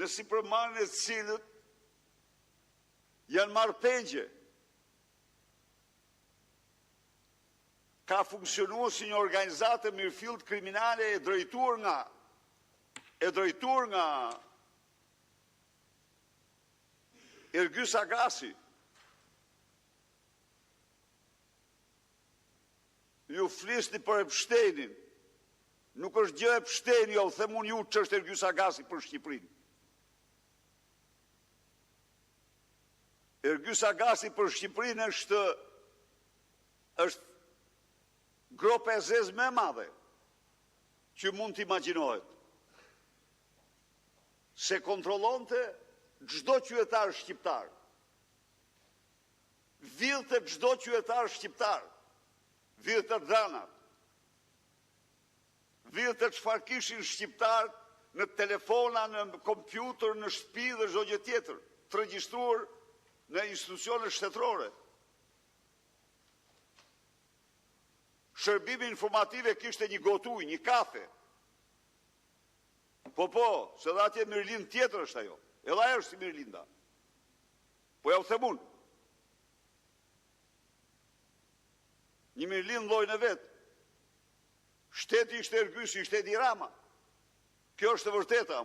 në sipërmarrjen e të cilët janë marrëpengje. Ka funksionuar si një organizatë mirëfillt kriminale e drejtuar nga Ergys Agasi. Ju flisni për Epsteinin. Nuk është gjë Epsteini, jo, them unë ju që është Ergys Agasi për Shqipërinë. Ergys Agasi për Shqipërinë është gropa e zezë më e madhe që mund të imagjinohet. Se kontrollonte çdo qytetar shqiptar. Vidhte çdo qytetar shqiptar. Vidhte dranat. Vidhte çfarë kishin shqiptar në telefona, në kompjuter, në shtëpi dhe çdo gjë tjetër, të regjistruar në institucione shtetërore. Shërbimi informative kishte një gotë ujë, një kafe. Po, se dhe atje Mirlind tjetër është ajo. Edhe ajo është si Mirlinda. Po ja u them unë. Një Mirlind llojin e vet. Shteti ishte Ergysi, shteti i Rama. Kjo është e vërteta.